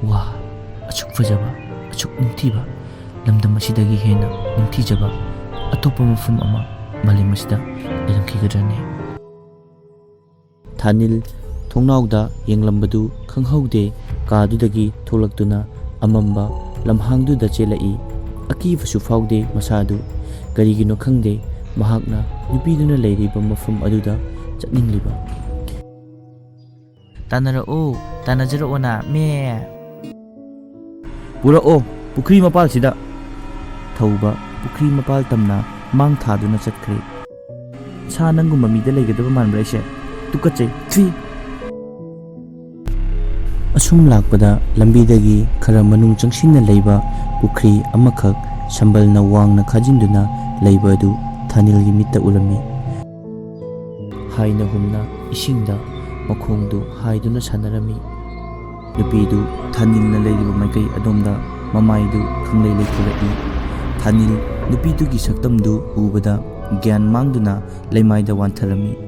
ꯋꯥ ꯑꯁꯨꯛ ꯐꯖꯕ ꯑꯁꯨꯛ ꯅꯤꯡꯊꯤꯕ ꯂꯝꯗꯝ ꯑꯁꯤꯗꯒꯤ ꯍꯦꯟꯅ ꯅꯤꯡꯊꯤꯖꯕ ꯑꯇꯣꯞꯄ ꯃꯐꯝ ꯑꯃ ꯃꯥꯂꯦꯝ ꯑꯁꯤꯗ ꯂꯩꯔꯝꯈꯤꯒꯗ꯭ꯔꯅꯦ? ꯊꯥꯅꯤꯜ ꯊꯣꯡꯅꯥꯎꯗ ꯌꯦꯡꯂꯝꯕꯗꯨ ꯈꯪꯍꯧꯗꯦ ꯀꯥꯗꯨꯗꯒꯤ ꯊꯣꯛꯂꯛꯇꯨꯅ ꯑꯃꯝꯕ ꯂꯝꯍꯥꯡꯗꯨꯗ ꯆꯦꯜꯂꯛꯏ꯫ ꯑꯀꯤꯕꯁꯨ ꯐꯥꯎꯗꯦ ꯃꯁꯥꯗꯨ꯫ ꯀꯔꯤꯒꯤꯅꯣ ꯈꯪꯗꯦ ꯃꯍꯥꯛꯅ ꯅꯨꯄꯤꯗꯨꯅ ꯂꯩꯔꯤꯕ ꯃꯐꯝ ꯑꯗꯨꯗ ꯆꯠꯅꯤꯡꯂꯤꯕ꯫ ꯇꯥꯟꯅꯔꯛꯑꯣ, ꯇꯥꯟꯅꯖꯔꯛꯑꯣꯅ ꯃꯦ꯫ ꯄꯨꯔꯛꯑꯣ ꯄꯨꯈ꯭ꯔꯤ ꯃꯄꯥꯜꯁꯤꯗ꯫ ꯊꯧꯕ ꯄꯨꯈ꯭ꯔꯤ ꯃꯄꯥꯜ ꯇꯝꯅ ꯃꯥꯡ ꯊꯥꯗꯨꯅ ꯆꯠꯈ꯭ꯔꯦ꯫ ꯁꯥ ꯅꯪꯒꯨꯝꯕ ꯃꯤꯗ ꯂꯩꯒꯗꯕ ꯃꯥꯟꯕ꯭ꯔꯥ ꯑꯩꯁꯦ? ꯇꯨꯀꯠꯆꯩ, ꯊꯤ! ꯑꯁꯨꯝ ꯂꯥꯛꯄꯗ ꯂꯝꯕꯤꯗꯒꯤ ꯈꯔ ꯃꯅꯨꯡ ꯆꯪꯁꯤꯟꯅ ꯂꯩꯕ ꯄꯨꯈ꯭ꯔꯤ ꯑꯃꯈꯛ ꯁꯝꯕꯜꯅ ꯋꯥꯡꯅ ꯈꯥꯖꯤꯟꯗꯨꯅ ꯂꯩꯕ ꯑꯗꯨ ꯊꯥꯅꯤꯜꯒꯤ ꯃꯤꯠꯇ ꯎꯔꯝꯃꯤ꯫ ꯍꯥꯏꯅ ꯍꯨꯝꯅ ꯏꯁꯤꯡꯗ ꯃꯈꯣꯡꯗꯨ ꯍꯥꯏꯗꯨꯅ ꯁꯥꯟꯅꯔꯝꯃꯤ꯫ ꯅꯨꯄꯤꯗꯨ ꯊꯥꯅꯤꯜꯅ ꯂꯩꯔꯤꯕ ꯃꯥꯏꯀꯩ ꯑꯗꯣꯝꯗ ꯃꯃꯥꯏꯗꯨ ꯈꯪꯂꯩ ꯂꯩꯊꯣꯔꯛꯏ꯫ ꯊꯥꯅꯤꯜ ꯅꯨꯄꯤꯗꯨꯒꯤ ꯁꯛꯇꯝꯗꯨ ꯎꯕꯗ ꯒ꯭ꯌꯥꯟ ꯃꯥꯡꯗꯨꯅ ꯂꯩꯃꯥꯏꯗ ꯋꯥꯟꯊꯔꯝꯃꯤ꯫